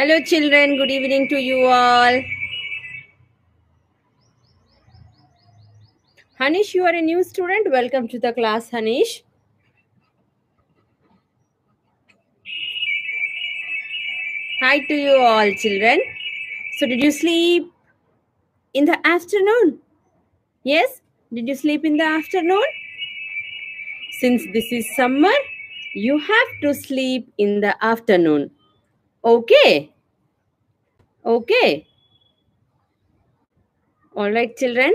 Hello, children. Good evening to you all. Hanish, you are a new student. Welcome to the class, Hanish. Hi to you all, children. So, did you sleep in the afternoon? Yes? Did you sleep in the afternoon? Since this is summer, you have to sleep in the afternoon. Okay? Okay. All right, children.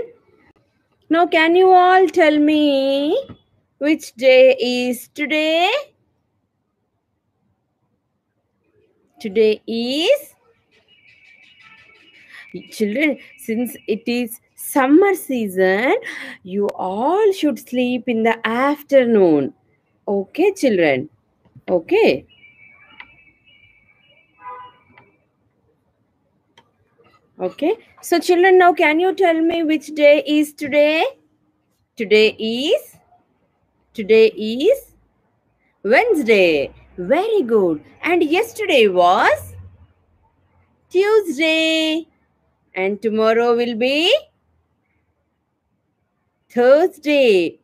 Now, can you all tell me which day is today? Today is, children, since it is summer season, you all should sleep in the afternoon. Okay, children? Okay. Okay. So, children, now can you tell me which day is today? Today is Wednesday. Very good. And yesterday was Tuesday. And tomorrow will be Thursday.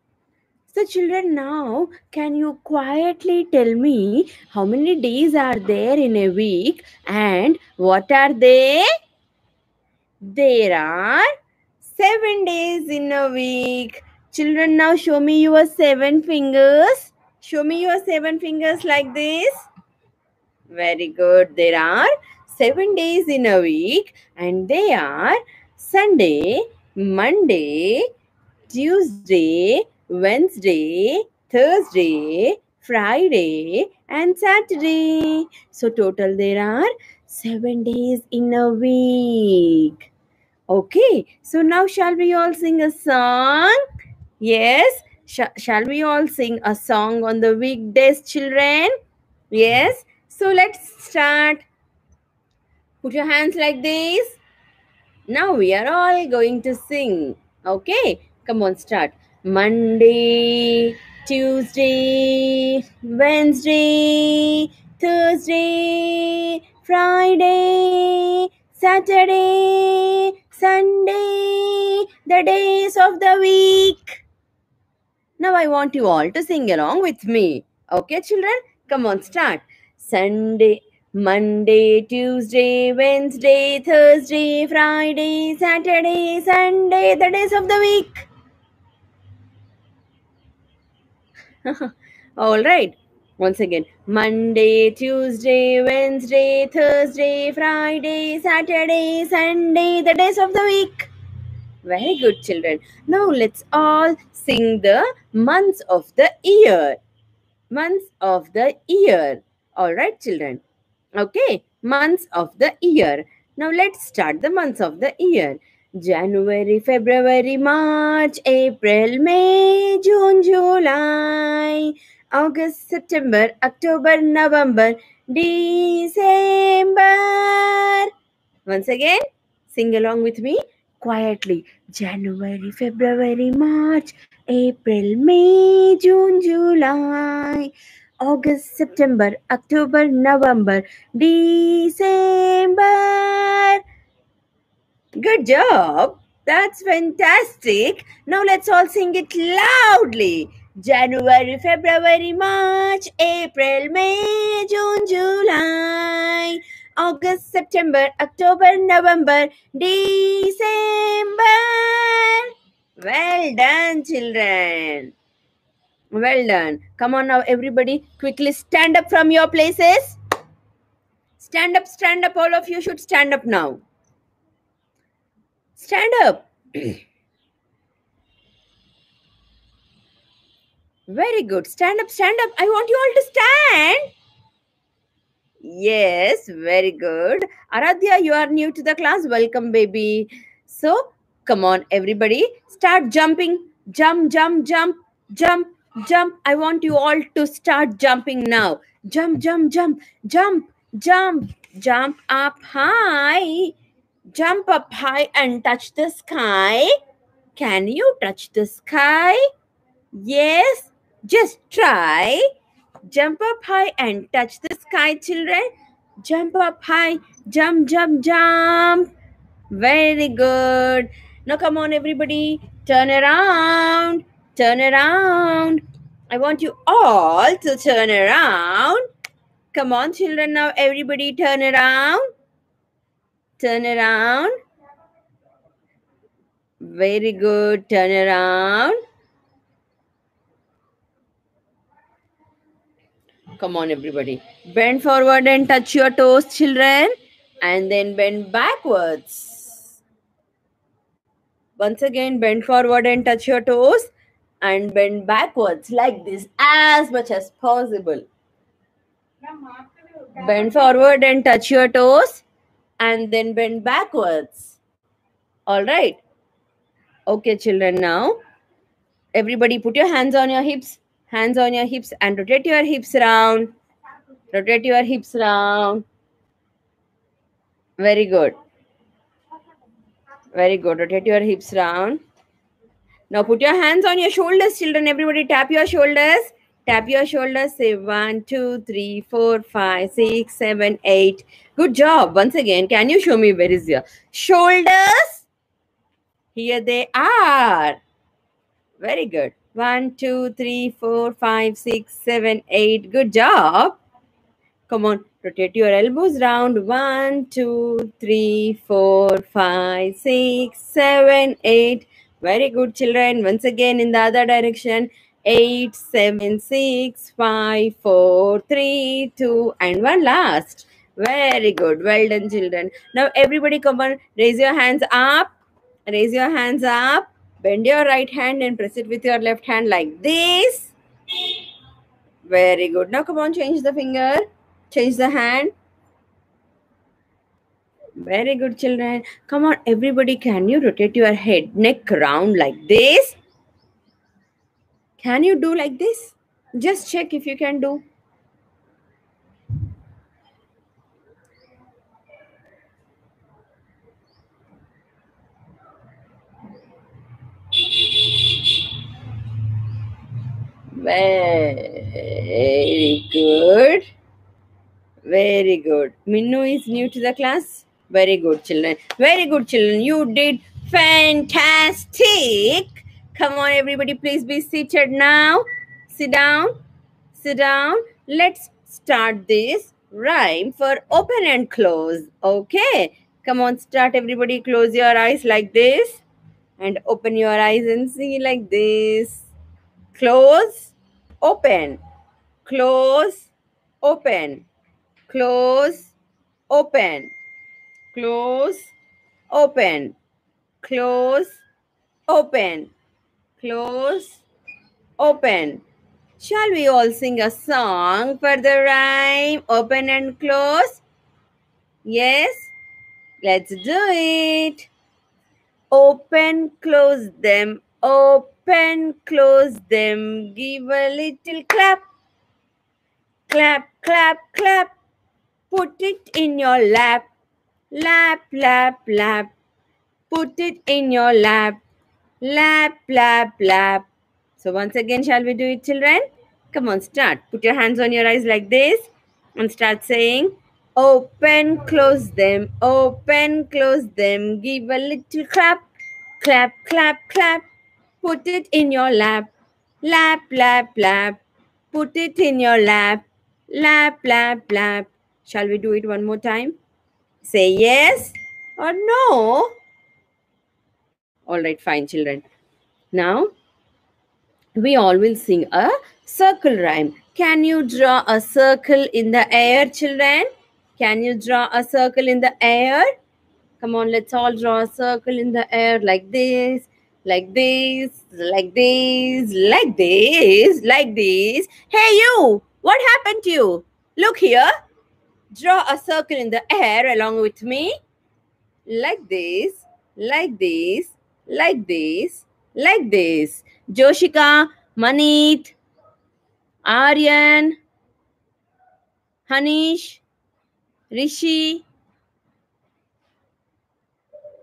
So, children, now can you quietly tell me how many days are there in a week and what are they? There are 7 days in a week. Children, now show me your 7 fingers. Show me your 7 fingers like this. Very good. There are 7 days in a week and they are Sunday, Monday, Tuesday, Wednesday, Thursday, Friday, and Saturday. So, total there are 7 days in a week. Okay, so now shall we all sing a song? Yes, shall we all sing a song on the weekdays, children? Yes, so let's start. Put your hands like this. Now we are all going to sing. Okay, come on, start. Monday, Tuesday, Wednesday, Thursday, Friday, Saturday, Sunday, the days of the week. Now I want you all to sing along with me. Okay, children? Come on, start. Sunday, Monday, Tuesday, Wednesday, Thursday, Friday, Saturday, Sunday, the days of the week. All right. Once again, Monday, Tuesday, Wednesday, Thursday, Friday, Saturday, Sunday, the days of the week. Very good, children. Now let's all sing the months of the year. Months of the year. All right, children. Okay, months of the year. Now let's start the months of the year. January, February, March, April, May, June, July, August, September, October, November, December. Once again, sing along with me quietly. January, February, March, April, May, June, July, August, September, October, November, December. Good job. That's fantastic. Now let's all sing it loudly. January, February, March, April, May, June, July, August, September, October, November, December. Well done, children. Well done. Come on now, everybody. Quickly stand up from your places. Stand up, stand up. All of you should stand up now. Stand up. Very good. Stand up, stand up. I want you all to stand. Yes, very good. Aradhya, you are new to the class. Welcome, baby. So, come on, everybody. Start jumping. Jump, jump, jump, jump, jump. I want you all to start jumping now. Jump, jump, jump, jump, jump, jump up high. Jump up high and touch the sky. Can you touch the sky? Yes, just try. Jump up high and touch the sky, children. Jump up high. Jump, jump, jump. Very good. Now come on, everybody. Turn around. Turn around. I want you all to turn around. Come on, children. Now everybody turn around. Turn around. Very good. Turn around. Come on, everybody. Bend forward and touch your toes, children. And then bend backwards. Once again, bend forward and touch your toes. And bend backwards like this as much as possible. Bend forward and touch your toes. And then bend backwards. All right. Okay, children, now everybody put your hands on your hips. Hands on your hips and rotate your hips around. Rotate your hips around. Very good. Very good. Rotate your hips round. Now put your hands on your shoulders, children. Everybody tap your shoulders. Tap your shoulders. Say 1, 2, 3, 4, 5, 6, 7, 8. Good job. Once again, can you show me where is your shoulders? Here they are. Very good. 1, 2, 3, 4, 5, 6, 7, 8. Good job. Come on, rotate your elbows round. 1, 2, 3, 4, 5, 6, 7, 8. Very good, children. Once again, in the other direction. 8, 7, 6, 5, 4, 3, 2, and 1 last. Very good. Well done, children. Now, everybody, come on, raise your hands up. Raise your hands up. Bend your right hand and press it with your left hand like this. Very good. Now, come on, change the finger. Change the hand. Very good, children. Come on, everybody. Can you rotate your head, neck round like this? Can you do like this? Just check if you can do. Very good. Very good. Minnu is new to the class. Very good, children. Very good, children. You did fantastic. Come on, everybody. Please be seated now. Sit down. Sit down. Let's start this rhyme for open and close. Okay. Come on, start. Everybody, close your eyes like this. And open your eyes and see like this. Close. Open. Close. Open. Close, open, close, open, close, open, close, open. Shall we all sing a song for the rhyme open and close? Yes, let's do it. Open, close them, open, close them. Give a little clap, clap, clap, clap. Put it in your lap, lap, lap, lap. Put it in your lap, lap, lap, lap. So once again, shall we do it, children? Come on, start. Put your hands on your eyes like this and start saying, open, close them, open, close them. Give a little clap, clap, clap, clap. Put it in your lap, lap, lap, lap. Put it in your lap, lap, lap, lap. Shall we do it one more time? Say yes or no. All right, fine, children. Now, we all will sing a circle rhyme. Can you draw a circle in the air, children? Can you draw a circle in the air? Come on, let's all draw a circle in the air like this, like this, like this, like this, like this. Hey, you! What happened to you? Look here. Draw a circle in the air along with me. Like this, like this, like this, like this. Joshika, Manit, Aryan, Hanish, Rishi,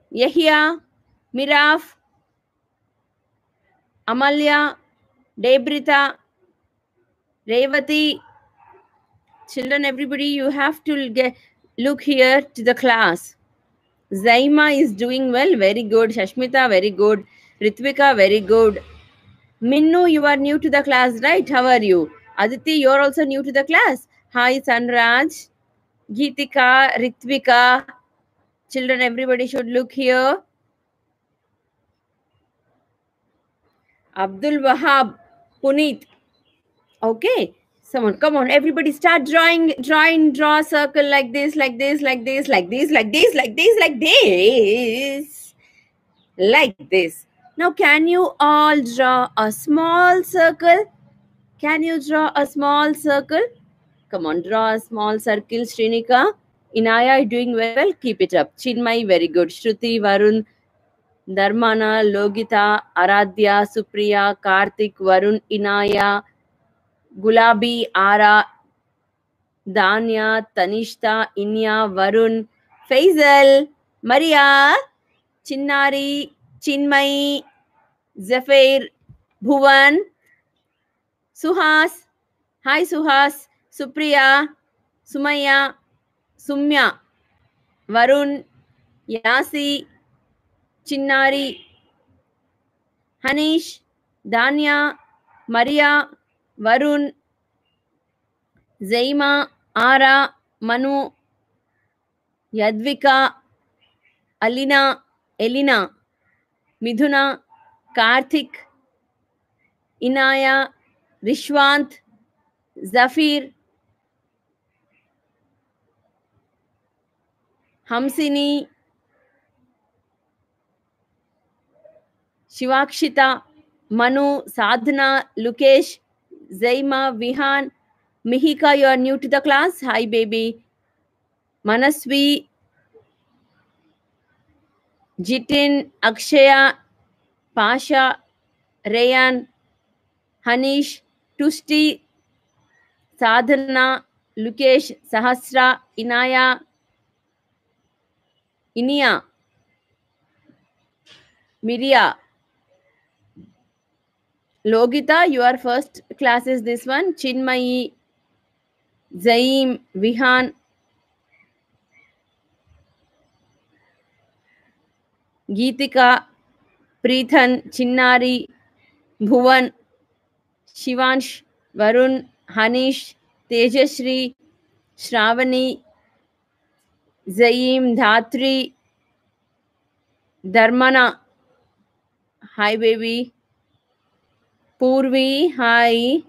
Yahya, Miraf, Amalya, Debrita, Revati, Children, everybody, you have to look here to the class. Zaima is doing well. Very good. Shashmita, very good. Ritvika, very good. Minnu, you are new to the class, right? How are you? Aditi, you are also new to the class. Hi, Sanraj. Geetika, Ritvika. Children, everybody should look here. Abdul Wahab, Puneet. Okay. Someone, come on, everybody start drawing, draw a circle like this, like this, like this, like this, like this, like this, like this. Like this. Now, can you all draw a small circle? Can you draw a small circle? Come on, draw a small circle, Srinika. Inaya, doing very well. Keep it up. Chinmay, very good. Shruti, Varun, Dharmana, Logita, Aradhya, Supriya, Karthik, Varun, Inaya, Gulabi, Ara, Danya, Tanishta, Inya, Varun, Faisal, Maria, Chinnari, Chinmay, Zafir, Bhuvan, Suhas. Hi Suhas, Supriya, Sumaya, Sumya, Varun, Yasi, Chinnari, Hanish, Danya, Maria, Varun, Zaima, Ara, Manu, Yadvika, Alina, Elina, Midhuna, Karthik, Inaya, Rishwant, Zafir, Hamsini, Shivakshita, Manu, Sadhana, Lukesh, Zaima, Vihan, Mihika, you are new to the class. Hi, baby. Manasvi, Jitin, Akshaya, Pasha, Rayan, Hanish, Tushti, Sadhana, Lukesh, Sahasra, Inaya, Inia, Miria, Logita, your first class is this one. Chinmayi, Zaim, Vihan, Geetika, Preethan, Chinnari, Bhuvan, Shivansh, Varun, Hanish, Tejashri, Shravani, Zaim, Dhatri, Dharmana. Hi, baby. Purvi, hi.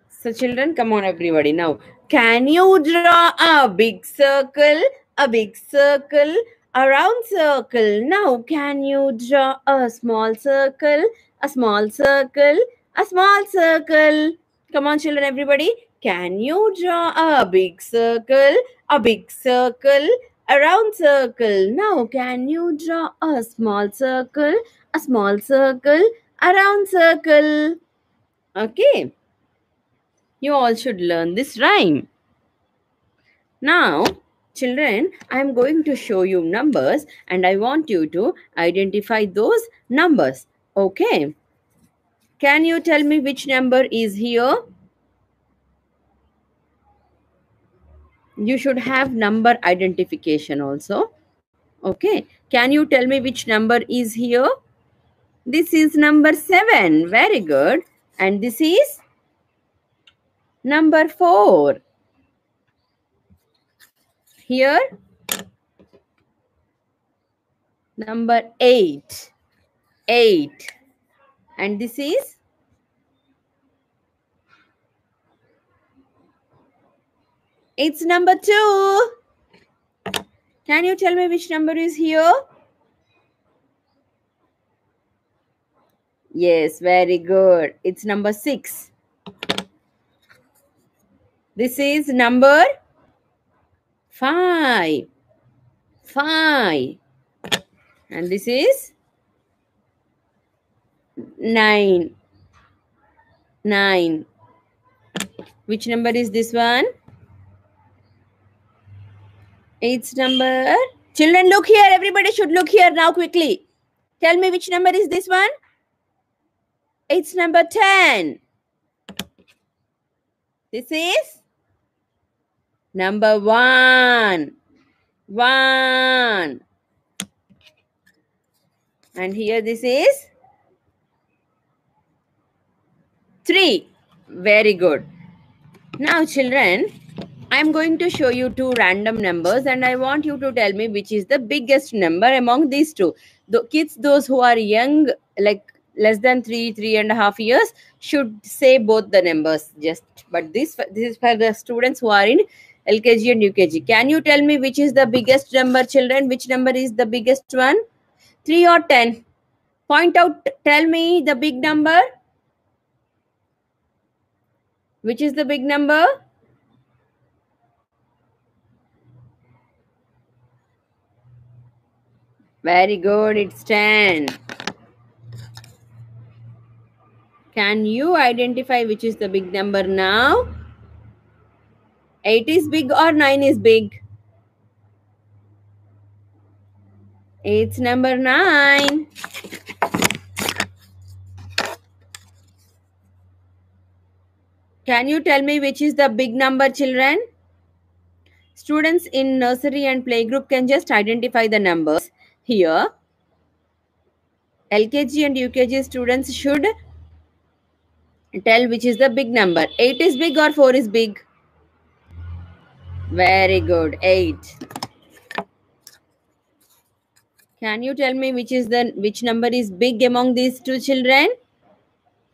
So, children, come on, everybody. Now, can you draw a big circle? A big circle, a round circle. Now, can you draw a small circle? A small circle, a small circle. Come on, children, everybody. Can you draw a big circle? A big circle, a round circle. Now, can you draw a small circle? A small circle, a round circle. Okay. You all should learn this rhyme. Now, children, I am going to show you numbers and I want you to identify those numbers. Okay. Can you tell me which number is here? You should have number identification also. Okay. Can you tell me which number is here? This is number 7. Very good. And this is number 4. Here, number 8. 8. And this is it's number 2. Can you tell me which number is here? Yes, very good. It's number 6. This is number 5. 5. And this is 9. 9. Which number is this one? It's number... Children, look here. Everybody should look here now quickly. Tell me which number is this one? It's number 10. This is number 1. 1. And here this is 3. Very good. Now, children, I am going to show you two random numbers and I want you to tell me which is the biggest number among these two. The kids, those who are young, like less than 3.5 years, should say both the numbers just. But this is for the students who are in LKG and UKG. Can you tell me which is the biggest number, children? Which number is the biggest one? 3 or 10? Point out, tell me the big number. Which is the big number? Very good, it's 10. Can you identify which is the big number now? 8 is big or 9 is big? It's number 9. Can you tell me which is the big number, children? Students in nursery and playgroup can just identify the numbers here. LKG and UKG students should tell which is the big number. 8 is big or 4 is big? Very good, 8. Can you tell me which number is big among these two children?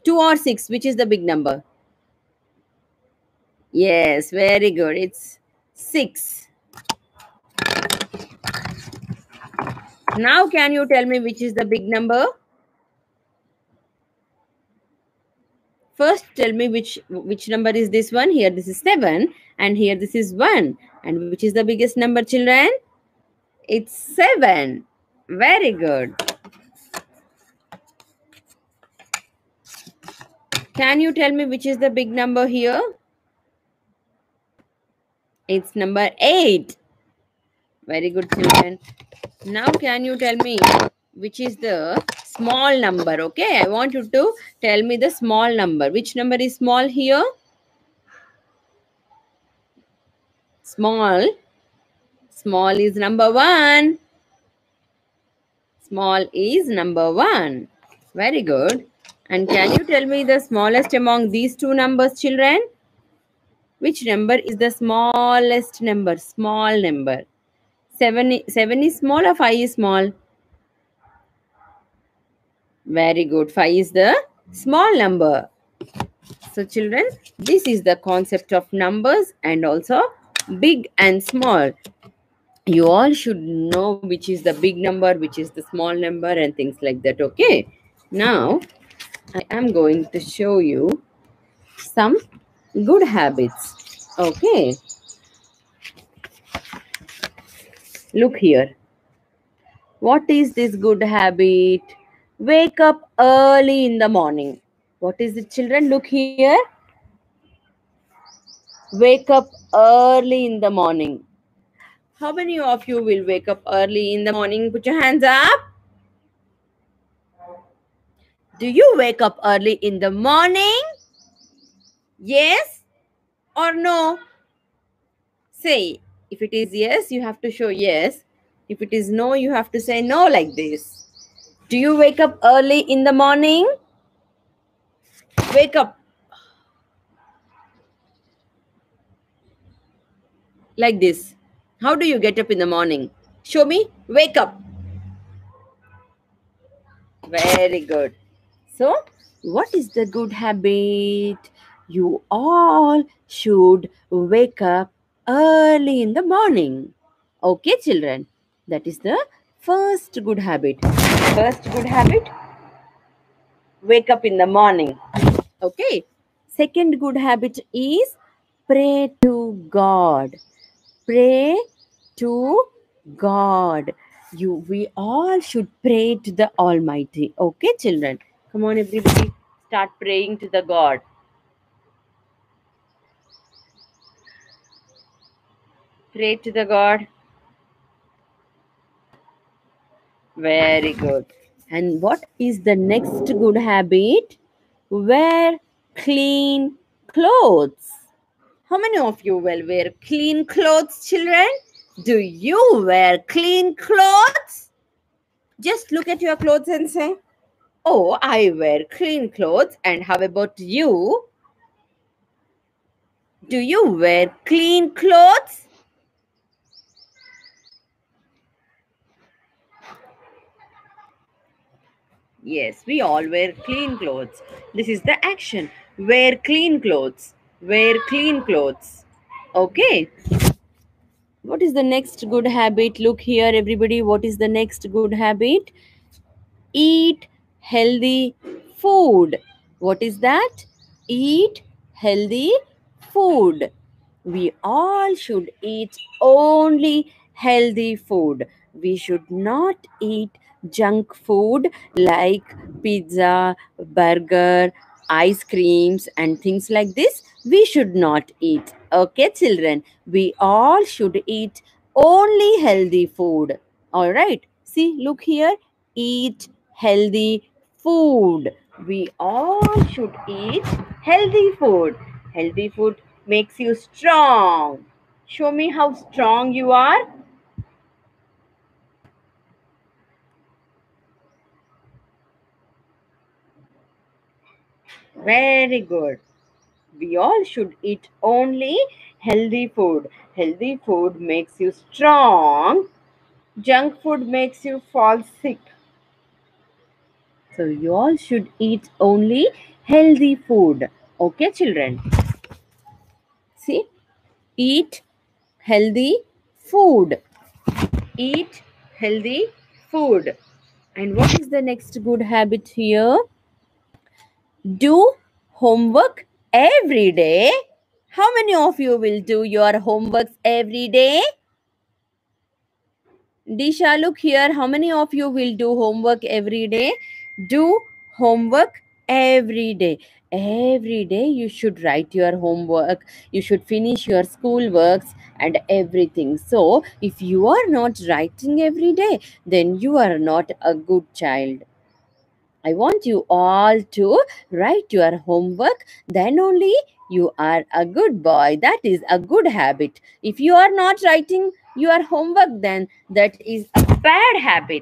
2 or 6, which is the big number? Yes, very good. It's 6. Now can you tell me which is the big number? First tell me which number is this one. Here this is 7 and here this is 1. And which is the biggest number, children? It's 7. Very good. Can you tell me which is the big number here? It's number 8. Very good, children. Now can you tell me which is the small number? Okay, I want you to tell me the small number. Which number is small here? Small. Small is number 1. Small is number 1. Very good. And can you tell me the smallest among these two numbers, children? Which number is the smallest number? Small number. 7 is small or 5 is small? Very good. 5 is the small number. So children, this is the concept of numbers and also big and small. You all should know which is the big number, which is the small number and things like that. Okay. Now, I am going to show you some good habits. Okay. Look here. What is this good habit? Wake up early in the morning. What is it, children? Look here. Wake up early in the morning. How many of you will wake up early in the morning? Put your hands up. Do you wake up early in the morning? Yes or no? Say, if it is yes, you have to show yes. If it is no, you have to say no like this. Do you wake up early in the morning? Wake up. Like this. How do you get up in the morning? Show me. Wake up. Very good. So, what is the good habit? You all should wake up early in the morning. Okay, children. That is the first good habit. First good habit, wake up in the morning. Okay. Second good habit is pray to God. Pray to God. We all should pray to the Almighty. Okay, children? Come on, everybody. Start praying to the God. Pray to the God. Very good. And what is the next good habit? Wear clean clothes. How many of you will wear clean clothes, children? Do you wear clean clothes? Just look at your clothes and say, "Oh, I wear clean clothes." And how about you? Do you wear clean clothes? Yes, we all wear clean clothes. This is the action. Wear clean clothes. Wear clean clothes. Okay. What is the next good habit? Look here, everybody. What is the next good habit? Eat healthy food. What is that? Eat healthy food. We all should eat only healthy food. We should not eat junk food like pizza, burger, ice creams, and things like this. We should not eat. Okay, children? We all should eat only healthy food. All right. See, look here. Eat healthy food. We all should eat healthy food. Healthy food makes you strong. Show me how strong you are. Very good. We all should eat only healthy food. Healthy food makes you strong. Junk food makes you fall sick. So you all should eat only healthy food. Okay, children? See, eat healthy food. Eat healthy food. And what is the next good habit here? Do homework every day. How many of you will do your homeworks every day? Disha, look here. How many of you will do homework every day? Do homework every day. Every day you should write your homework. You should finish your school works and everything. So, if you are not writing every day, then you are not a good child. I want you all to write your homework. Then only you are a good boy. That is a good habit. If you are not writing your homework, then that is a bad habit.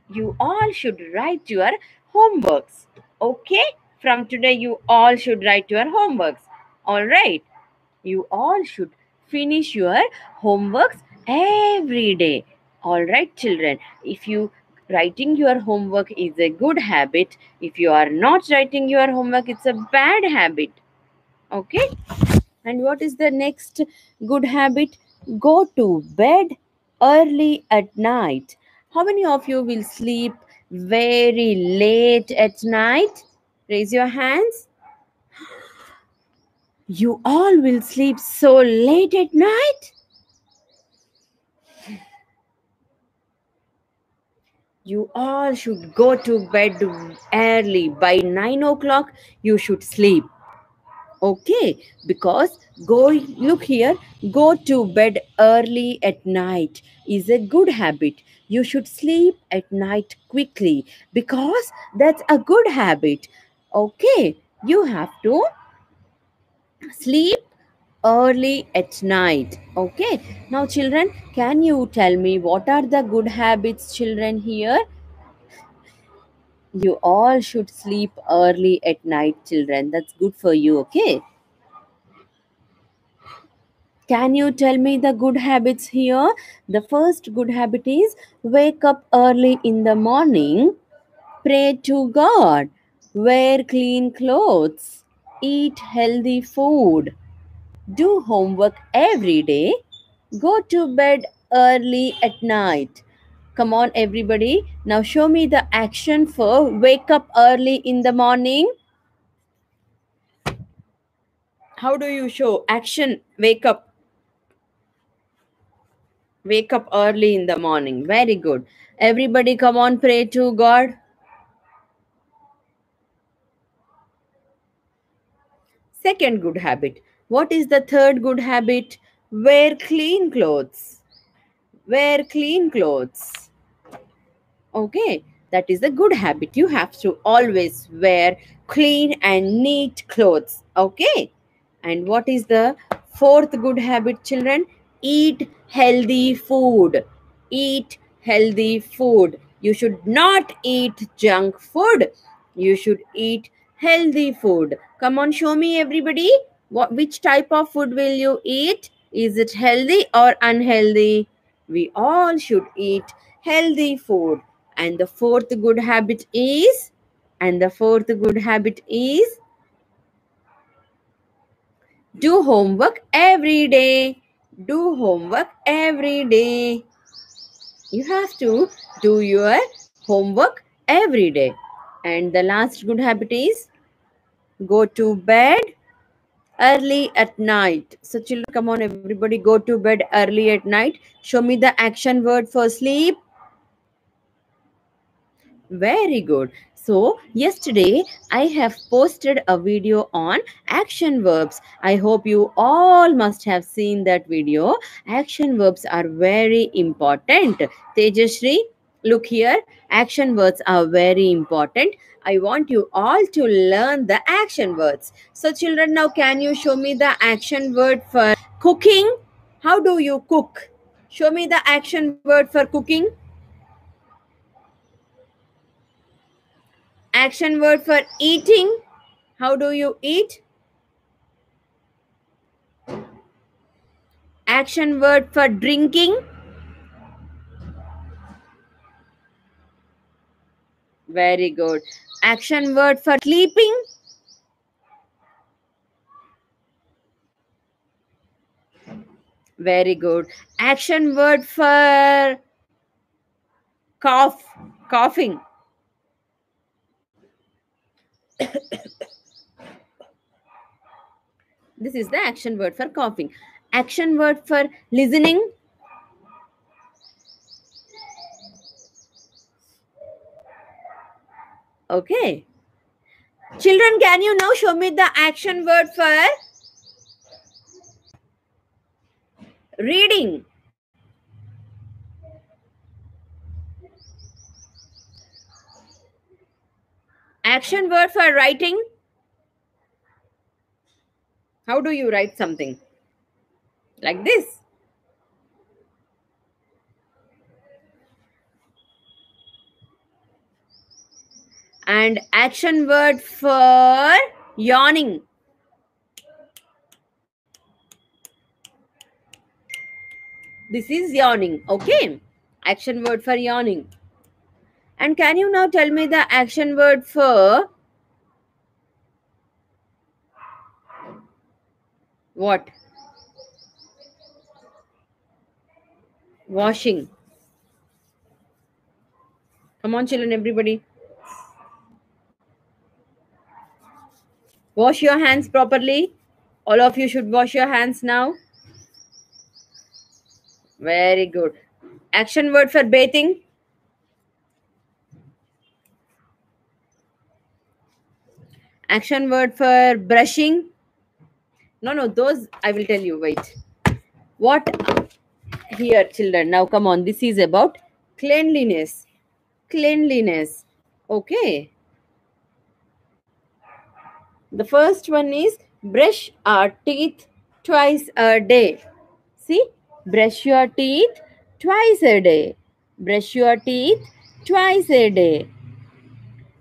You all should write your homeworks. Okay? From today, you all should write your homeworks. All right? You all should finish your homeworks every day. All right, children. If you writing your homework is a good habit, if you are not writing your homework, it's a bad habit. Okay? And what is the next good habit? Go to bed early at night. How many of you will sleep very late at night? Raise your hands. You all will sleep so late at night? You all should go to bed early. By 9 o'clock, you should sleep. Okay, because look here, go to bed early at night is a good habit. You should sleep at night quickly because that's a good habit. Okay, you have to sleep early at night. Okay, now, children, can you tell me what are the good habits, children, here? You all should sleep early at night, children. That's good for you, okay? Can you tell me the good habits here? The first good habit is wake up early in the morning, pray to God, wear clean clothes, eat healthy food, do homework every day, go to bed early at night. Come on, everybody. Now show me the action for wake up early in the morning. How do you show action? Wake up early in the morning. Very good. Everybody, come on, pray to God. Second good habit. What is the third good habit? Wear clean clothes. Wear clean clothes. Okay, that is a good habit. You have to always wear clean and neat clothes. Okay, and what is the Fourth good habit, children, eat healthy food. Eat healthy food. You should not eat junk food. You should eat healthy food. Come on, show me everybody. Which type of food will you eat? Is it healthy or unhealthy? We all should eat healthy food. And the fourth good habit is, do homework every day. Do homework every day. You have to do your homework every day. And the last good habit is go to bed early at night. So children, come on everybody, go to bed early at night. Show me the action word for sleep. Very good. So, yesterday I have posted a video on action verbs. I hope you all must have seen that video. Action verbs are very important. Tejashri, look here. Action words are very important. I want you all to learn the action words. So, children, now can you show me the action word for cooking? How do you cook? Show me the action word for cooking. Action word for eating. How do you eat? Action word for drinking. Very good. Action word for sleeping. Very good. Action word for coughing. This is the action word for coughing. Action word for listening. Okay. Children, can you now show me the action word for reading? Action word for writing. How do you write something? Like this. And action word for yawning. This is yawning. Okay. Action word for yawning. And can you now tell me the action word for what? Washing. Come on, children, everybody. Wash your hands properly. All of you should wash your hands now. Very good. Action word for bathing. Action word for brushing. No, those I will tell you. Wait. What? Here, children. Now, come on. This is about cleanliness. Cleanliness. Okay. The first one is brush our teeth twice a day. See, brush your teeth twice a day. Brush your teeth twice a day.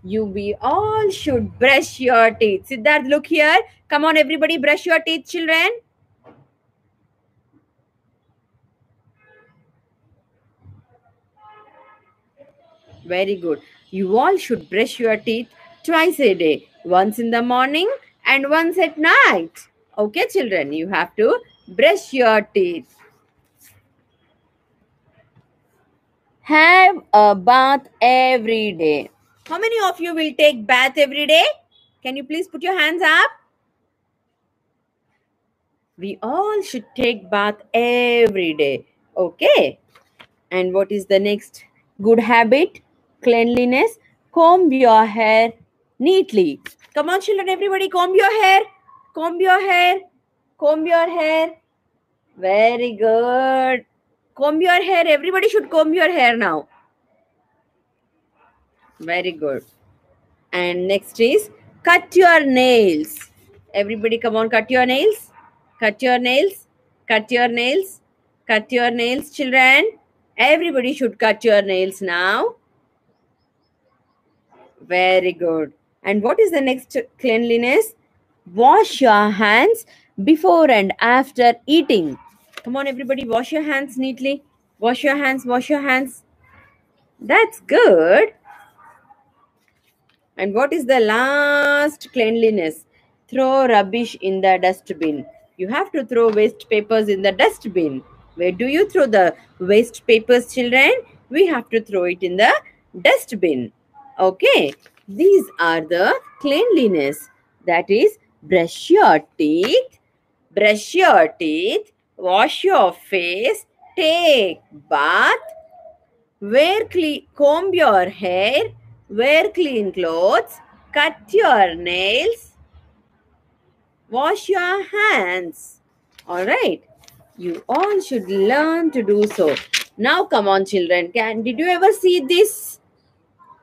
We all should brush your teeth. Siddharth, look here. Come on, everybody, brush your teeth, children. Very good. You all should brush your teeth twice a day. Once in the morning and once at night. Okay, children, you have to brush your teeth. Have a bath every day. How many of you will take bath every day? Can you please put your hands up? We all should take bath every day. Okay. And what is the next good habit? Cleanliness. Comb your hair neatly. Come on, children, everybody, comb your hair. Comb your hair. Comb your hair. Very good. Comb your hair. Everybody should comb your hair now. Very good. And next is cut your nails. Everybody, come on, cut your nails. Cut your nails. Cut your nails. Cut your nails, children. Everybody should cut your nails now. Very good. And what is the next cleanliness? Wash your hands before and after eating. Come on, everybody, wash your hands neatly. Wash your hands, wash your hands. That's good. And what is the last cleanliness? Throw rubbish in the dustbin. You have to throw waste papers in the dustbin. Where do you throw the waste papers, children? We have to throw it in the dustbin. Okay, these are the cleanliness. That is, brush your teeth, wash your face, take bath, comb your hair, wear clean clothes, cut your nails, wash your hands. All right. You all should learn to do so. Now come on, children. Did you ever see this?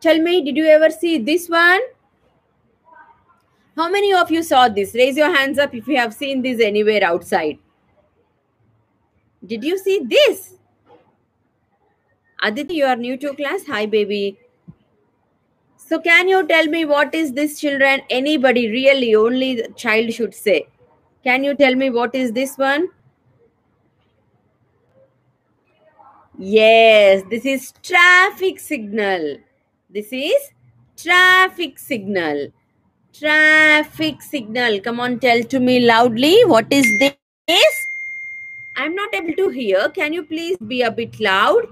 Tell me, did you ever see this one? How many of you saw this? Raise your hands up if you have seen this anywhere outside. Did you see this? Aditi, you are new to class. Hi, baby. So can you tell me what is this, children? Anybody, really, only the child should say. Can you tell me what is this one? Yes, this is traffic signal. This is traffic signal. Traffic signal. Come on, tell to me loudly. What is this? I'm not able to hear. Can you please be a bit loud?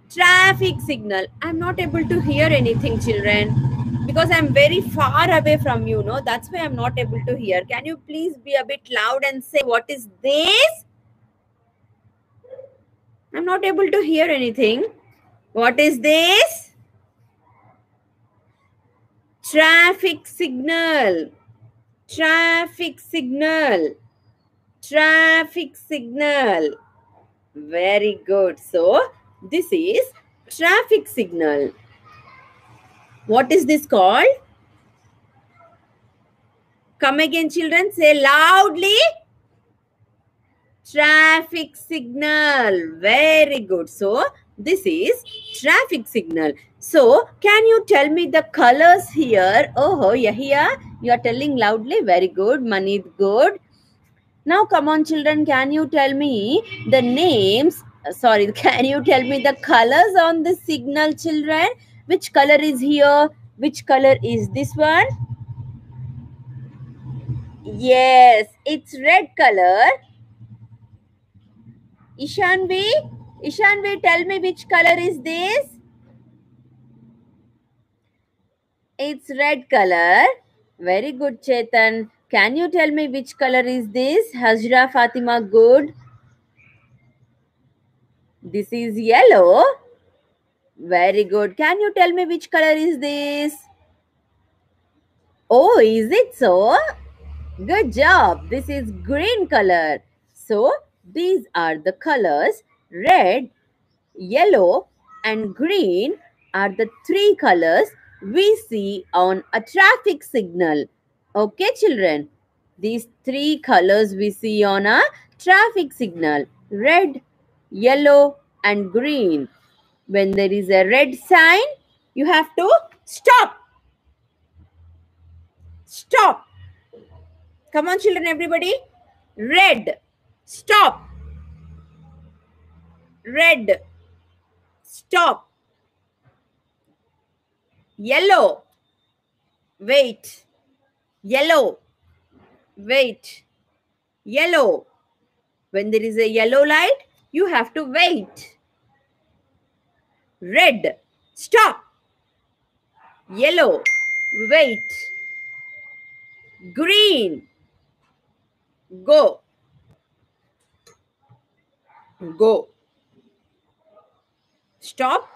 Traffic signal. I'm not able to hear anything, children, because I'm very far away from you, no? That's why I'm not able to hear. Can you please be a bit loud and say, what is this? I'm not able to hear anything. What is this? Traffic signal. Traffic signal. Traffic signal. Very good. So, this is traffic signal. What is this called? Come again, children. Say loudly. Traffic signal. Very good. So, this is traffic signal. So, can you tell me the colors here? Oh, yeah, here. You are telling loudly. Very good. Manit, good. Now, come on, children. Can you tell me the names? Sorry, can you tell me the colors on the signal, children? Which color is here? Which color is this one? Yes, it's red color. Ishanvi, tell me which color is this? It's red color. Very good, Chetan. Can you tell me which color is this? Hajra Fatima, good. This is yellow. Very good. Can you tell me which color is this? Oh, is it so? Good job. This is green color. So, these are the colors. Red, yellow, and green are the three colors we see on a traffic signal. Okay, children? These three colors we see on a traffic signal. Red, yellow, and green. When there is a red sign, you have to stop. Stop. Come on, children, everybody. Red. Stop. Red. Stop. Yellow. Wait. Yellow. Wait. Yellow. When there is a yellow light, you have to wait. Red. Stop. Yellow. Wait. Green. Go. Go. Stop.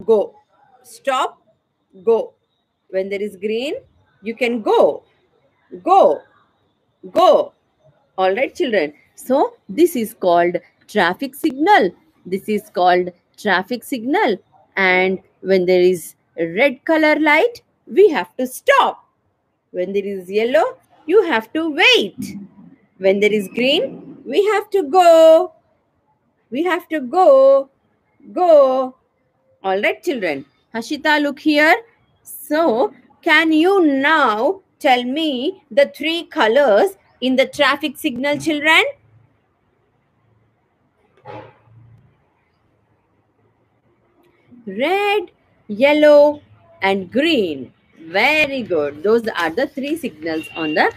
Go. Stop. Go. When there is green, you can go. Go. Go. All right, children. So, this is called traffic signal. This is called traffic signal. And when there is a red color light, we have to stop. When there is yellow, you have to wait. When there is green, we have to go. We have to go. Go. All right, children. Hashita, look here. So, can you now tell me the three colors in the traffic signal, children? Red, yellow, and green. Very good. Those are the three signals on the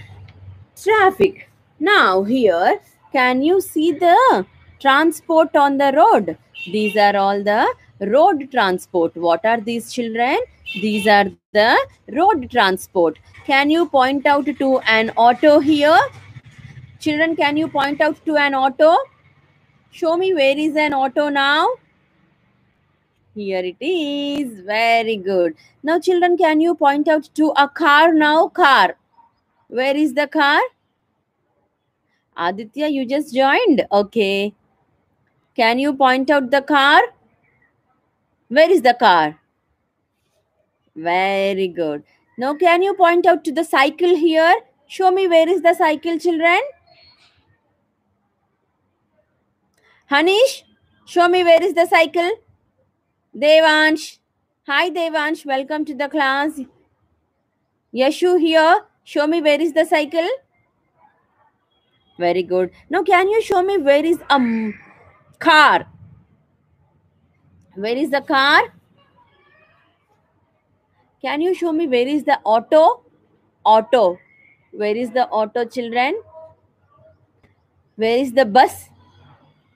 traffic. Now, here, can you see the transport on the road? These are all the road transport. What are these, children? These are the road transport. Can you point out to an auto here? Children, can you point out to an auto? Show me where is an auto now. Here it is. Very good. Now, children, can you point out to a car now? Car. Where is the car? Aditya, you just joined. Okay. Can you point out the car? Where is the car? Very good. Now, can you point out to the cycle here? Show me where is the cycle, children. Hanish, show me where is the cycle. Devansh. Hi, Devansh. Welcome to the class. Yashu here. Show me where is the cycle. Very good. Now, can you show me where is a car? Where is the car? Can you show me where is the auto? Auto. Where is the auto, children? Where is the bus?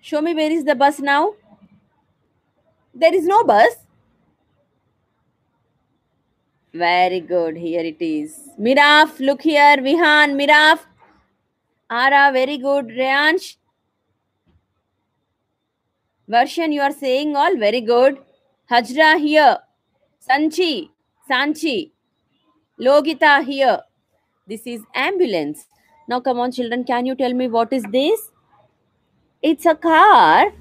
Show me where is the bus now. There is no bus. Very good. Here it is. Miraf, look here. Vihan, Miraf. Ara, very good. Reyansh. Varshan, you are saying all very good. Hajra here. Sanchi. Logita here. This is ambulance. Now come on, children. Can you tell me what is this? It's a car.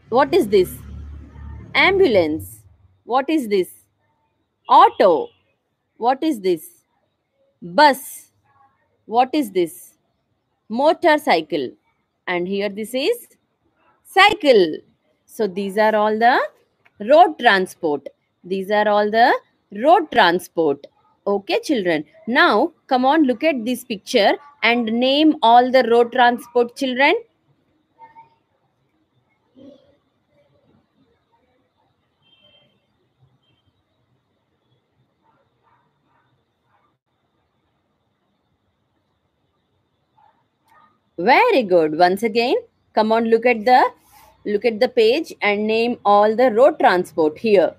What is this? Ambulance. What is this? Auto. What is this? Bus. What is this? Motorcycle. And here this is cycle. So these are all the road transport. These are all the road transport. Okay, children. Now, come on, look at this picture and name all the road transport, children. Very good. Once again, come on, look at the page and name all the road transport here.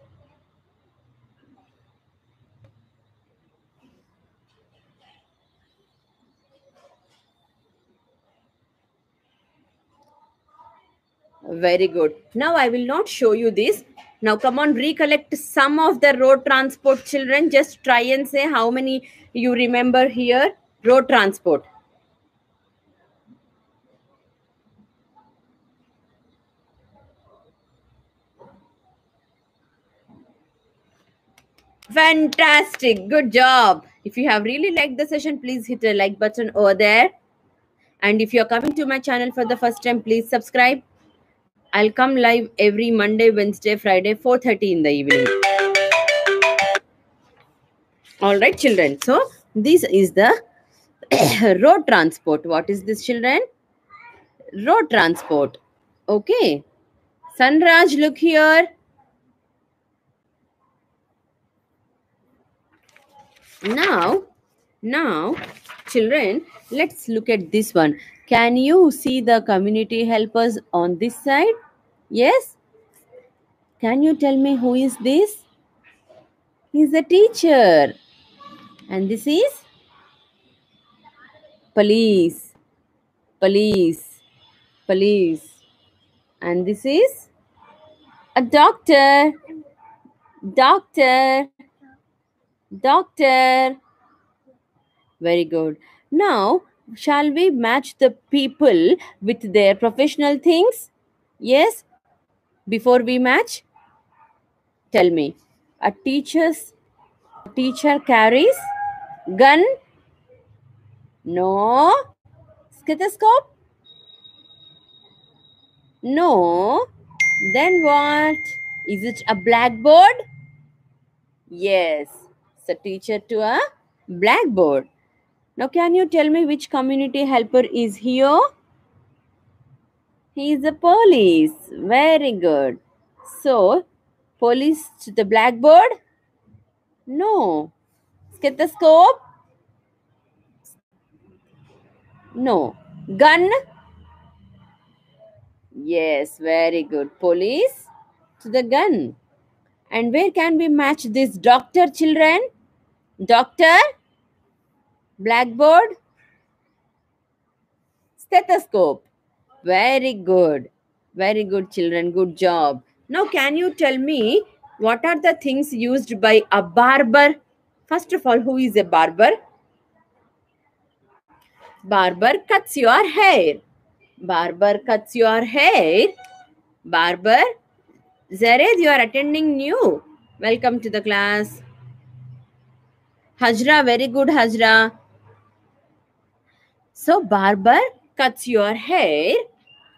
Very good. Now I will not show you this. Now come on, recollect some of the road transport, children. Just try and say how many you remember here. Road transport. Fantastic. Good job. If you have really liked the session, please hit the like button over there. And if you're coming to my channel for the first time, please subscribe. I'll come live every Monday, Wednesday, Friday, 4:30 in the evening. All right, children. So this is the road transport. What is this, children? Road transport. Okay. Sanraj, look here. Now, children, let's look at this one. Can you see the community helpers on this side? Yes? Can you tell me who is this? He's a teacher. And this is? Police. And this is? A doctor. Very good. Now, shall we match the people with their professional things? Yes? Before we match, tell me. A teacher carries gun? No. Stethoscope? No. Then what? Is it a blackboard? Yes. It's a teacher to a blackboard. Now, can you tell me which community helper is here? He is a police. Very good. So, police to the blackboard? No. Stethoscope? No. Gun? Yes, very good. Police to the gun. And where can we match this doctor, children? Doctor? Blackboard? Stethoscope. Very good. Very good, children. Good job. Now, can you tell me what are the things used by a barber? First of all, who is a barber? Barber cuts your hair. Barber cuts your hair. Barber. Zared, you are attending new. Welcome to the class. Hajra, very good, Hajra. So, barber cuts your hair.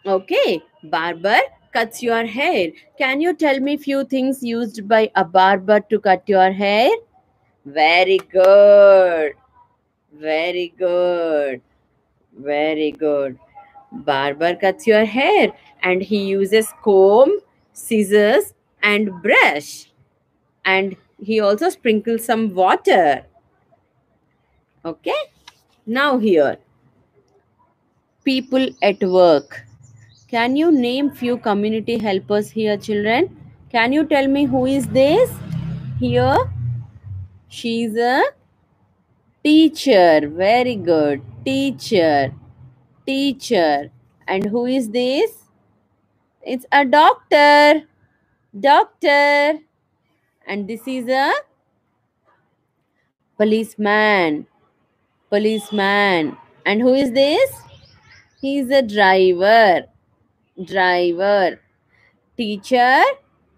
Okay, barber cuts your hair. Can you tell me few things used by a barber to cut your hair? Very good. Very good. Very good. Barber cuts your hair and he uses comb, scissors, and brush. And he also sprinkles some water. Okay. Now, here, people at work. Can you name few community helpers here, children? Can you tell me who is this? Here, she's a teacher. Very good. Teacher. Teacher. And who is this? It's a doctor. Doctor. And this is a policeman. Policeman. And who is this? He's a driver. Driver. Teacher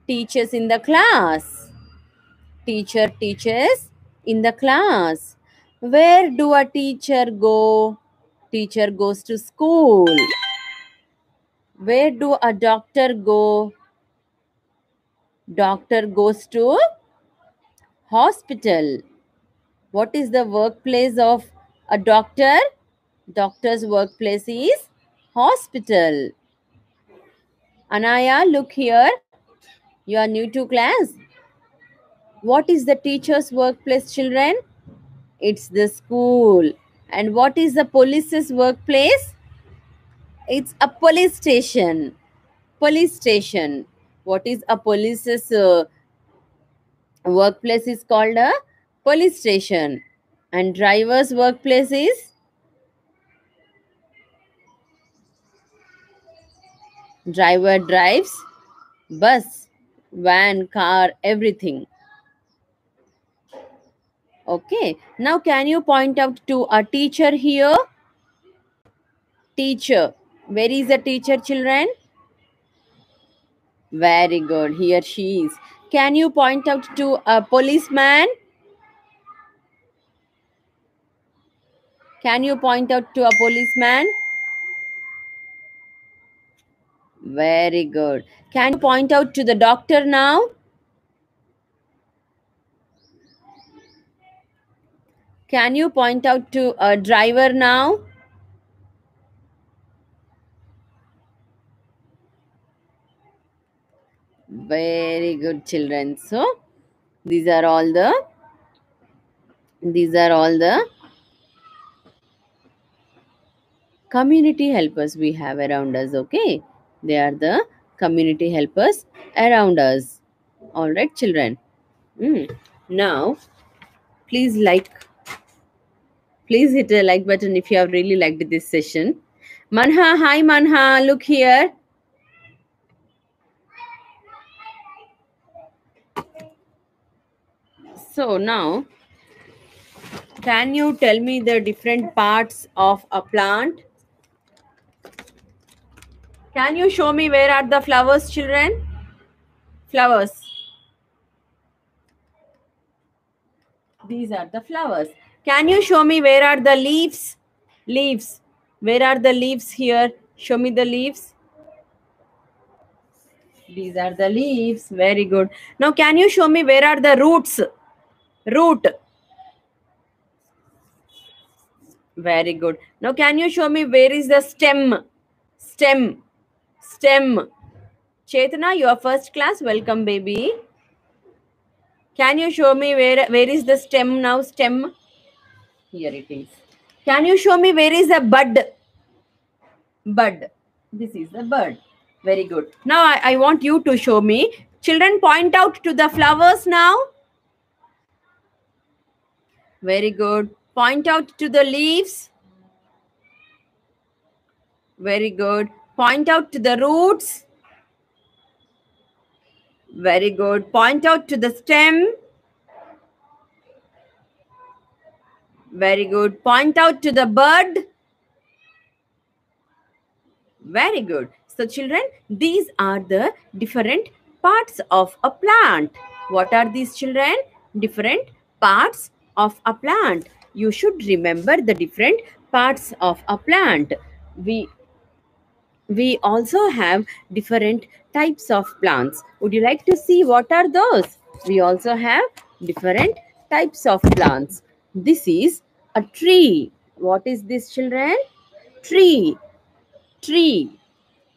teaches in the class. Teacher teaches in the class. Where do a teacher go? Teacher goes to school. Where do a doctor go? Doctor goes to hospital. What is the workplace of a doctor? Doctor's workplace is hospital. Anaya, look here. You are new to class. What is the teacher's workplace, children? It's the school. And what is the police's workplace? It's a police station. Police station. What is a police's workplace is called a police station. And driver's workplace is? Driver drives bus, van, car, everything. Okay. Now, can you point out to a teacher here? Teacher. Where is the teacher, children? Very good. Here she is. Can you point out to a policeman? Can you point out to a policeman? Very good. Can you point out to the doctor now? Can you point out to a driver now? Very good, children. So, these are all the community helpers we have around us. Okay, they are the community helpers around us. All right, children. Now, please hit a like button if you have really liked this session. Manha, hi Manha, look here. So now, can you tell me the different parts of a plant? Can you show me where are the flowers, children? Flowers. These are the flowers. Can you show me where are the leaves? Leaves. Where are the leaves here? Show me the leaves. These are the leaves. Very good. Now, can you show me where are the roots? Root. Very good. Now, can you show me where is the stem? Stem. Stem. Chetana, you are first class. Welcome, baby. Can you show me where is the stem now? Stem. Here it is. Can you show me where is the bud? Bud. This is the bud. Very good. Now I want you to show me. Children, point out to the flowers now. Very good. Point out to the leaves. Very good. Point out to the roots. Very good. Point out to the stem. Very good. Point out to the bud. Very good. So, children, these are the different parts of a plant. What are these, children? Different parts of a plant. You should remember the different parts of a plant. We also have different types of plants. Would you like to see what are those? We also have different types of plants. This is a tree. What is this, children? Tree. Tree.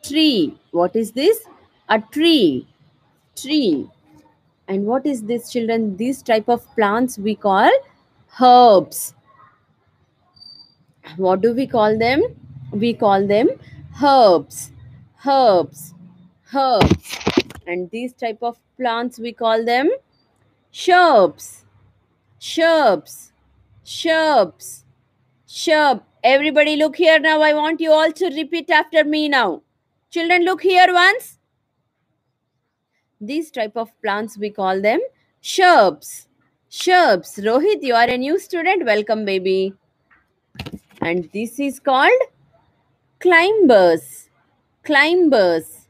Tree. What is this? A tree. Tree. And what is this, children? These type of plants we call herbs. What do we call them? We call them herbs. Herbs. Herbs. And these type of plants we call them shrubs. Shrubs. Shrubs. Shrub. Everybody look here now. I want you all to repeat after me now. Children, look here once. These type of plants we call them shrubs. Shrubs. Rohit, you are a new student. Welcome, baby. And this is called climbers. Climbers.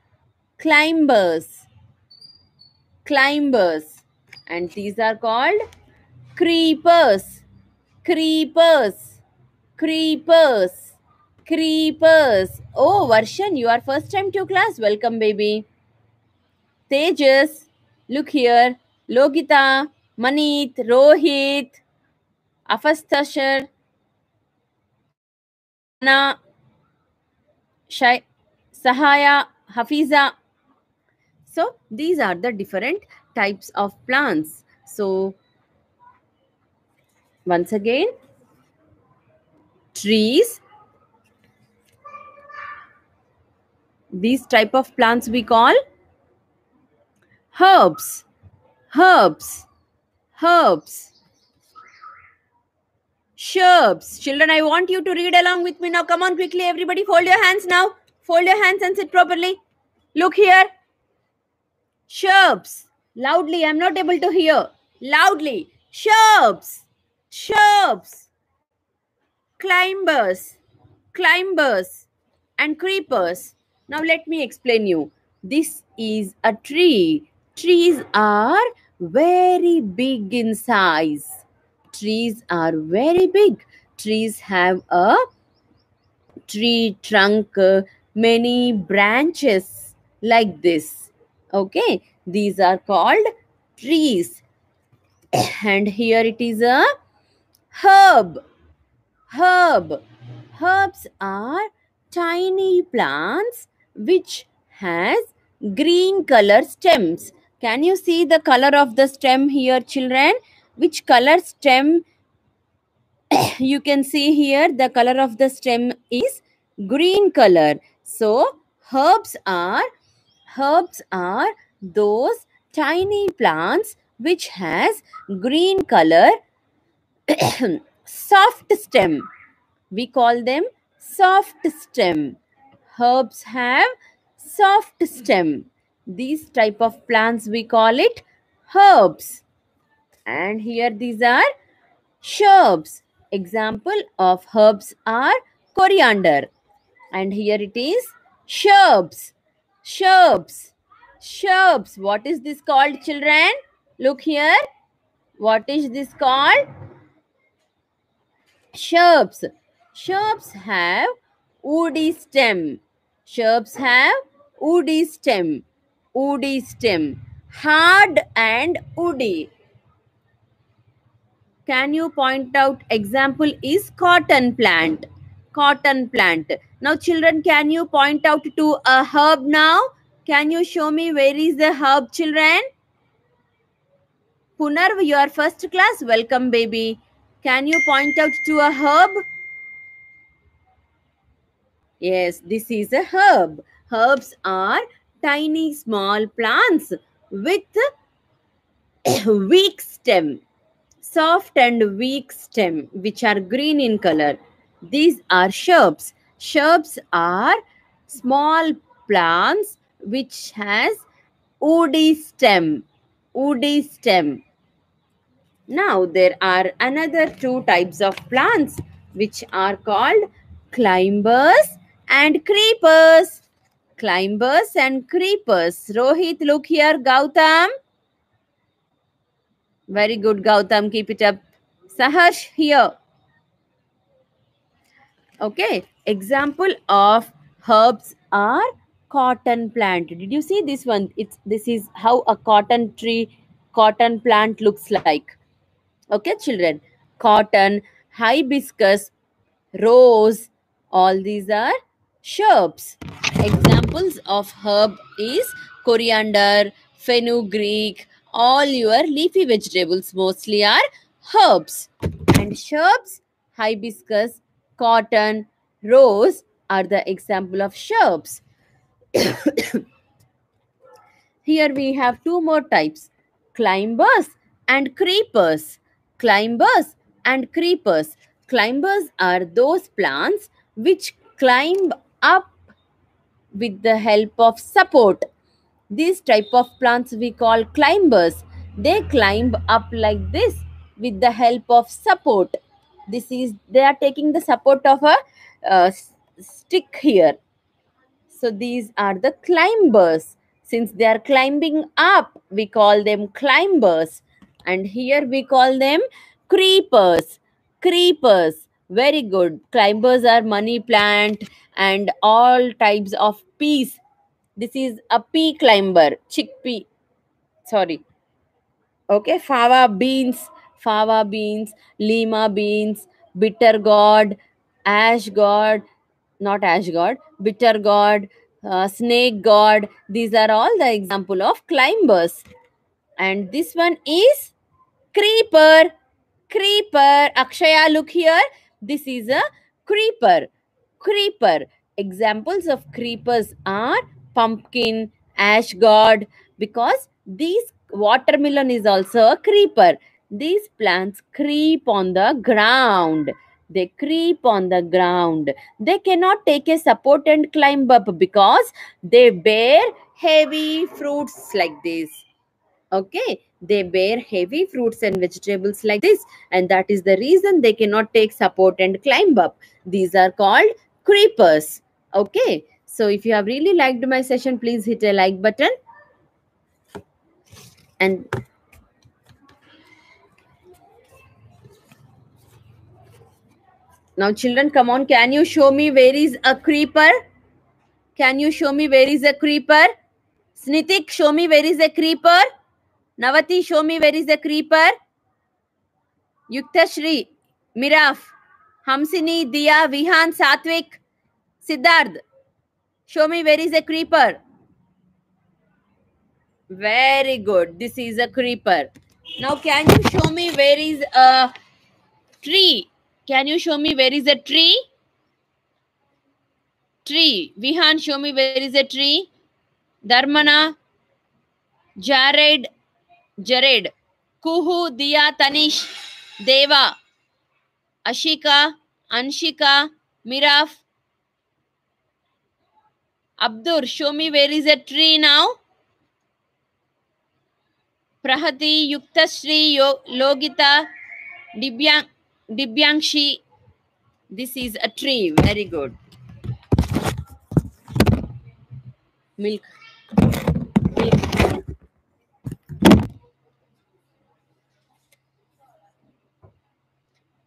Climbers. Climbers. And these are called creepers. Creepers. Creepers. Creepers. Oh, Varshan, you are first time to class. Welcome, baby. Tejas, look here. Logita, Manit, Rohit, Afastashar, Anna, Sahaya, Hafiza. So, these are the different types of plants. So, once again, trees. These type of plants we call herbs. Herbs. Herbs. Shrubs. Children, I want you to read along with me now. Come on, quickly, everybody. Fold your hands now. Fold your hands and sit properly. Look here. Shrubs. Loudly, I'm not able to hear. Loudly. Shrubs. Shrubs. Climbers. Climbers. And creepers. Now let me explain you. This is a tree. Trees are very big in size. Trees are very big. Trees have a tree trunk, many branches like this. Okay, these are called trees. And here it is a herb. Herb. Herbs are tiny plants which has green color stems. Can you see the color of the stem here, children? Which color stem? You can see here the color of the stem is green color. So herbs are those tiny plants which has green color soft stem. We call them soft stem. Herbs have soft stem. These type of plants we call it herbs. And here these are shrubs. Example of herbs are coriander. And here it is shrubs. Shrubs. Shrubs. What is this called, children? Look here. What is this called? Shrubs. Shrubs have woody stem. Shrubs have woody stem. Woody stem. Hard and woody. Can you point out example is cotton plant? Cotton plant. Now children, can you point out to a herb now? Can you show me where is the herb, children? Punarv, you are first class. Welcome, baby. Can you point out to a herb? Yes, this is a herb. Herbs are tiny small plants with weak stem, soft and weak stem, which are green in color. These are shrubs. Shrubs are small plants which has woody stem. Woody stem. Now there are another two types of plants which are called climbers and creepers. Climbers and creepers. Rohit, look here. Gautam. Very good, Gautam. Keep it up. Saharsh, here. Okay. Example of herbs are cotton plant. Did you see this one? This is how a cotton plant looks like. Okay, children. Cotton, hibiscus, rose, all these are shrubs. Examples of herb is coriander, fenugreek, all your leafy vegetables mostly are herbs. And shrubs, hibiscus, cotton, rose are the example of shrubs. Here we have two more types, climbers and creepers. Climbers and creepers. Climbers are those plants which climb up with the help of support. These type of plants we call climbers. They climb up like this with the help of support. They are taking the support of a stick here. So these are the climbers. Since they are climbing up, we call them climbers. And here we call them creepers. Creepers. Very good. Climbers are money plant and all types of peas. This is a pea climber. Chickpea. Sorry. Okay. Fava beans, lima beans, bitter gourd, ash gourd, not ash god, bitter god, snake god. These are all the example of climbers. And this one is creeper. Creeper. Akshaya, look here. This is a creeper. Creeper. Examples of creepers are pumpkin, ash god, because these watermelon is also a creeper. These plants creep on the ground. They creep on the ground. They cannot take a support and climb up because they bear heavy fruits like this. Okay, they bear heavy fruits and vegetables like this, and that is the reason they cannot take support and climb up. These are called creepers. Okay, so if you have really liked my session, please hit a like button. And now children, come on, can you show me where is a creeper? Can you show me where is a creeper? Snitik, show me where is a creeper. Navati, show me where is a creeper. Yuktashri, Miraf, Hamsini, Diya, Vihan, Satvik, Siddharth, show me where is a creeper. Very good. This is a creeper. Now, can you show me where is a tree? Can you show me where is a tree? Tree. Vihan, show me where is a tree. Dharmana, Jared, Kuhu, Diya, Tanish, Deva, Ashika, Anshika, Miraf, Abdur, show me where is a tree now. Prahati, Yuktashri, Logita, Dibyangshi. This is a tree. Very good. Milk.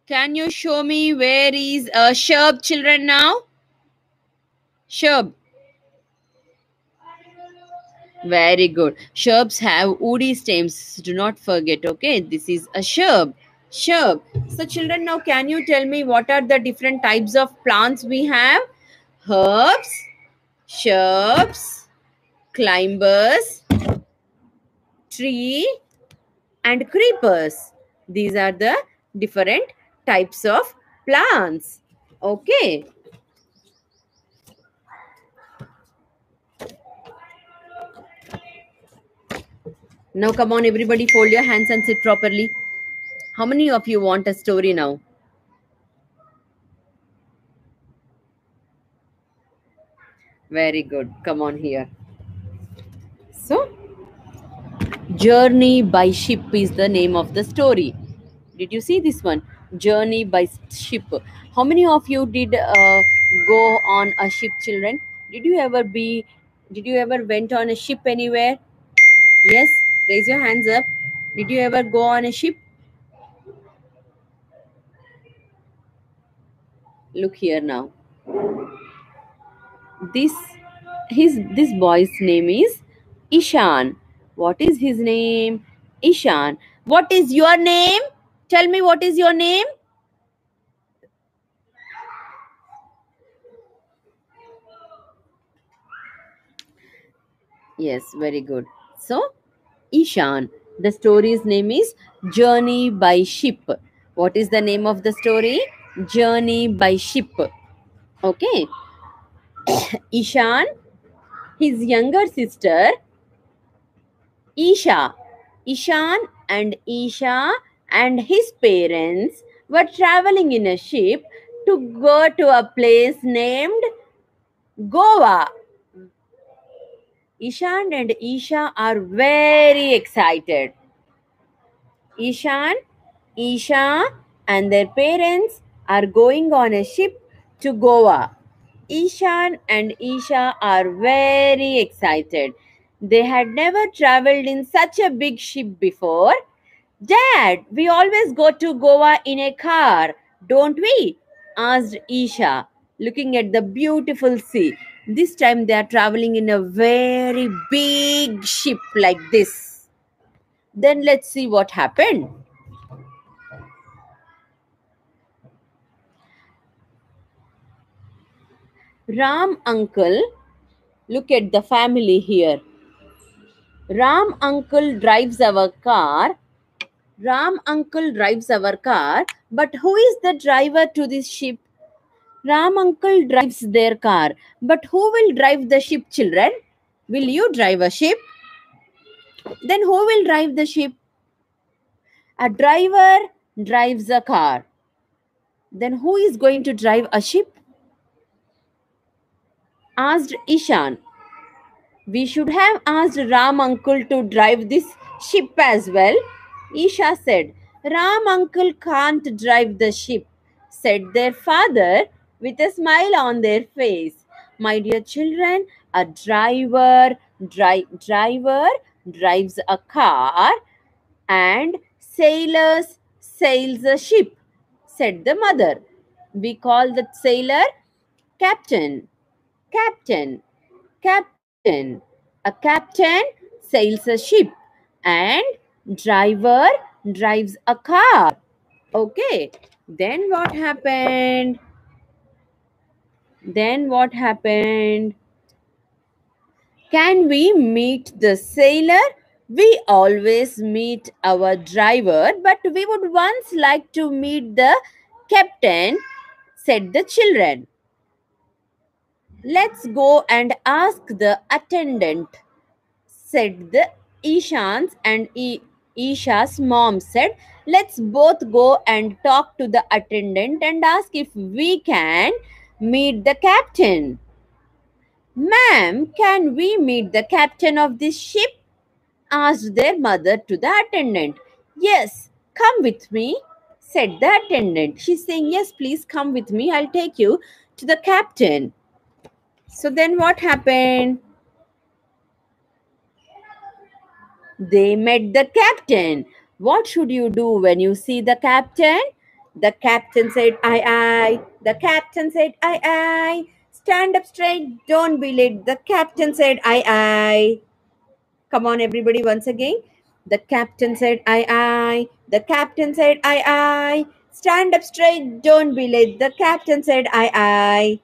Can you show me where is a shrub, children, now? Shrub. Very good. Shrubs have woody stems. Do not forget. Okay, this is a shrub. Shrub. So, children, now can you tell me what are the different types of plants we have? Herbs, shrubs, climbers, tree, and creepers. These are the different types of plants. Okay. Now, come on, everybody, fold your hands and sit properly. How many of you want a story now? Very good. Come on here. So, Journey by Ship is the name of the story. Did you see this one? Journey by Ship. How many of you did go on a ship, children? Did you ever be? Did you ever went on a ship anywhere? Yes. Raise your hands up. Did you ever go on a ship? Look here now. This this boy's name is Ishan. What is his name? Ishan. What is your name? Tell me what is your name? Yes, very good. So, Ishan. The story's name is Journey by Ship. What is the name of the story? Journey by Ship. Okay. Ishan, his younger sister, Isha. Ishan and Isha and his parents were traveling in a ship to go to a place named Goa. Ishan and Isha are very excited. Ishan, Isha, and their parents are going on a ship to Goa. Ishan and Isha are very excited. They had never traveled in such a big ship before. Dad, we always go to Goa in a car, don't we? Asked Isha, looking at the beautiful sea. This time they are traveling in a very big ship like this. Then let's see what happened. Ram uncle, look at the family here. Ram uncle drives our car. Ram uncle drives our car, but who is the driver to this ship? Ram uncle drives their car, but who will drive the ship, children? Will you drive a ship? Then who will drive the ship? A driver drives a car. Then who is going to drive a ship? Asked Ishan. We should have asked Ram uncle to drive this ship as well. Isha said, Ram uncle can't drive the ship, said their father with a smile on their face. My dear children, a driver drives a car and sailors sails a ship, said the mother. We call the sailor captain. Captain. Captain. A captain sails a ship and driver drives a car. Okay. Then what happened? Then what happened? Can we meet the sailor? We always meet our driver, but we would once like to meet the captain, said the children. Let's go and ask the attendant, said the Ishan's and Isha's mom said, let's both go and talk to the attendant and ask if we can meet the captain. Ma'am, can we meet the captain of this ship? Asked their mother to the attendant. Yes, come with me, said the attendant. She's saying, yes, please come with me. I'll take you to the captain. So then what happened? They met the captain. What should you do when you see the captain? The captain said, aye, aye. The captain said, aye, aye. Stand up straight, don't be late. The captain said, aye, aye. Come on, everybody, once again. The captain said, aye, aye. The captain said, aye, aye. Stand up straight, don't be late. The captain said, aye, aye.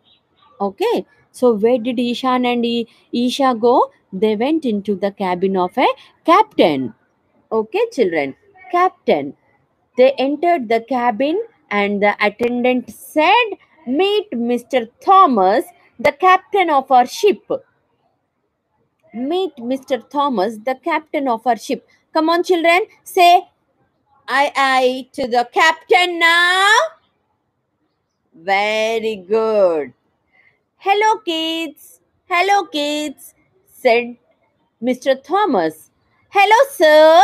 Okay, so where did Ishan and Isha go? They went into the cabin of a captain. Okay, children, captain. They entered the cabin and the attendant said, meet Mr. Thomas, the captain of our ship. Meet Mr. Thomas, the captain of our ship. Come on, children, say aye aye to the captain now. Very good. Hello, kids. Hello, kids, said Mr. Thomas. Hello, sir,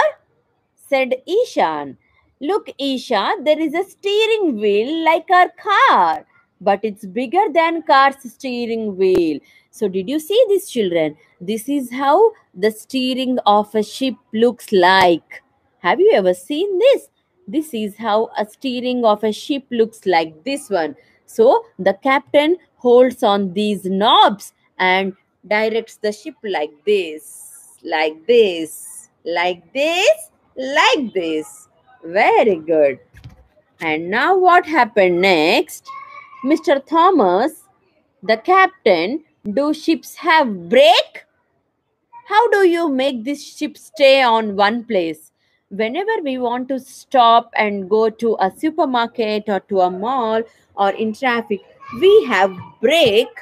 said Ishan. Look, Isha, there is a steering wheel like our car, but it's bigger than car's steering wheel. So, did you see this, children? This is how the steering of a ship looks like. Have you ever seen this? This is how a steering of a ship looks like, this one. So, the captain holds on these knobs and directs the ship like this, like this, like this, like this. Very good. And now what happened next? Mr. Thomas, the captain, do ships have brake? How do you make this ship stay on one place? Whenever we want to stop and go to a supermarket or to a mall or in traffic, we have brake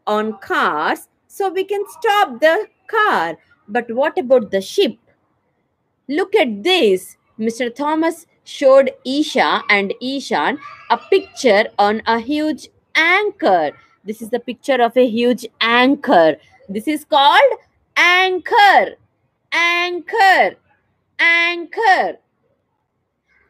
on cars so we can stop the car. But what about the ship? Look at this. Mr. Thomas showed Isha and Ishan a picture on a huge anchor. This is the picture of a huge anchor. This is called anchor. Anchor. Anchor.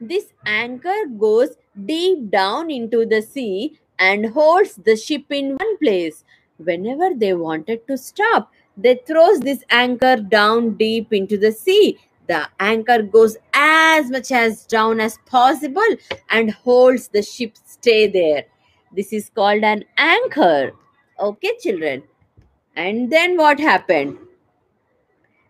This anchor goes deep down into the sea and holds the ship in one place. Whenever they wanted to stop, they throws this anchor down deep into the sea. The anchor goes as much as down as possible and holds the ship stay there. This is called an anchor. Okay, children. And then what happened?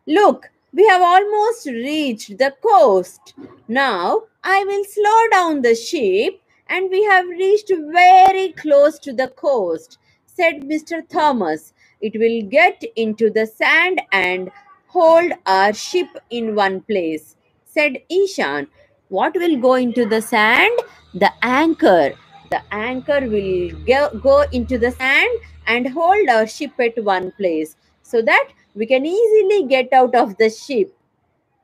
Look, we have almost reached the coast. Now I will slow down the ship and we have reached very close to the coast, said Mr. Thomas. It will get into the sand and hold our ship in one place, said Ishan. What will go into the sand? The anchor. The anchor will go into the sand and hold our ship at one place so that we can easily get out of the ship.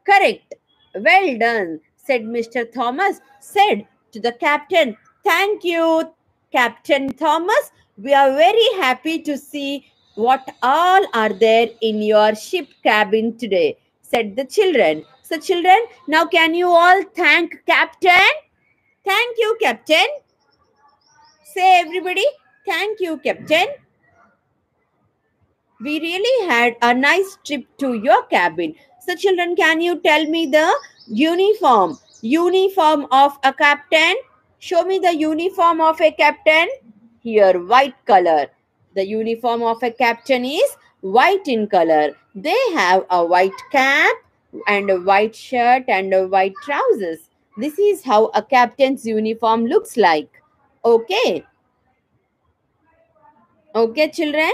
Correct. Well done, said Mr. Thomas, said to the captain. Thank you, Captain Thomas. We are very happy to see what all are there in your ship cabin today, said the children. So, children, now can you all thank Captain? Thank you, Captain. Say, everybody, thank you, Captain. We really had a nice trip to your cabin. So, children, can you tell me the uniform? Uniform of a captain? Show me the uniform of a captain. Here, white color. The uniform of a captain is white in color. They have a white cap and a white shirt and a white trousers. This is how a captain's uniform looks like. Okay. Okay, children.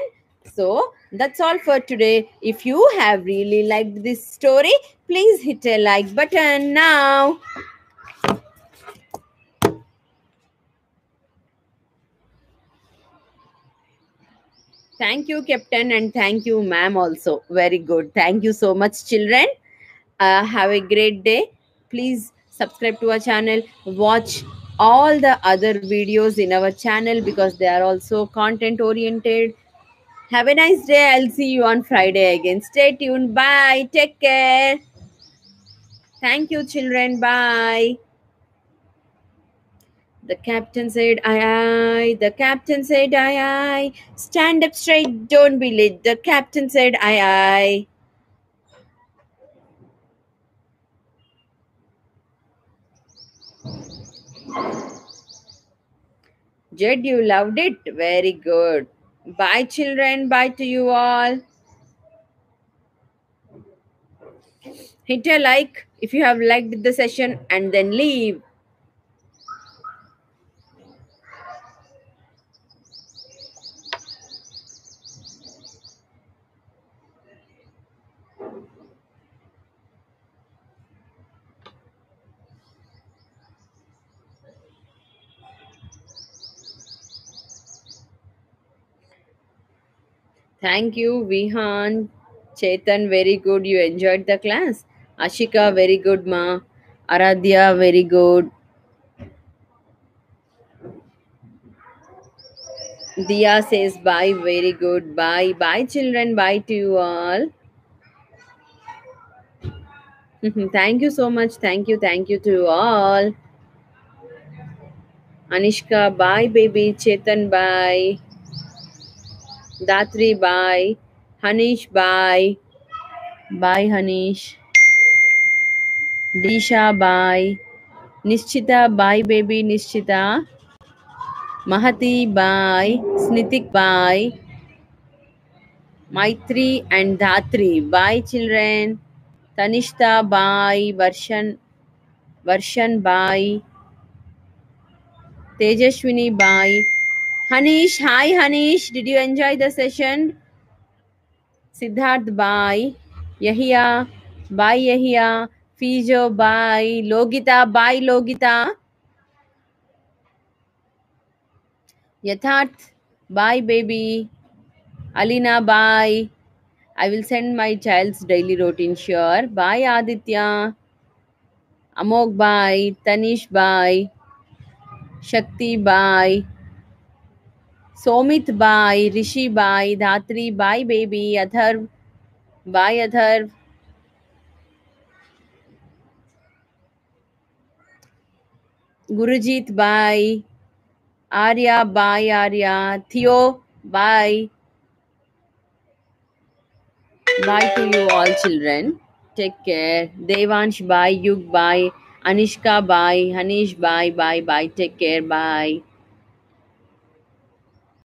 So that's all for today. If you have really liked this story, please hit a like button now. Thank you, Captain, and thank you, ma'am, also. Very good. Thank you so much, children. Have a great day. Please subscribe to our channel. Watch all the other videos in our channel because they are also content oriented. Have a nice day. I'll see you on Friday again. Stay tuned. Bye. Take care. Thank you, children. Bye. The captain said, aye, aye. The captain said, aye, aye. Stand up straight. Don't be late. The captain said, aye, aye. Jed, you loved it. Very good. Bye, children. Bye to you all. Hit a like if you have liked the session and then leave. Thank you, Vihan. Chetan, very good. You enjoyed the class. Ashika, very good, ma. Aradhya, very good. Dia says bye, very good. Bye. Bye, children. Bye to you all. Thank you so much. Thank you. Thank you to you all. Anishka, bye, baby. Chetan, bye. Datri, bye. Hanish, bye. Bye, Hanish. Disha, bye. Nischita, bye, baby. Nischita. Mahati, bye. Snitik, bye. Maitri and Dhatri, bye, children. Tanishta, bye. Varshan, bye. Tejashwini, bye. Hanish, hi, Hanish. Did you enjoy the session? Siddharth, bye. Yahya, bye, Yahya. Fijo, bye. Logita, bye, Logita. Yatharth, bye, baby. Alina, bye. I will send my child's daily routine, sure. Bye, Aditya. Amok, bye. Tanish, bye. Shakti, bye. Somit, bye. Rishi, bye. Dhatri, bye, baby. Atharv, bye, Atharv. Gurujit, bye. Arya, bye, Arya. Theo, bye. Bye to you all, children. Take care. Devansh, bye. Yug, bye. Anishka, bye. Hanish, bye. Bye, bye. Take care. Bye.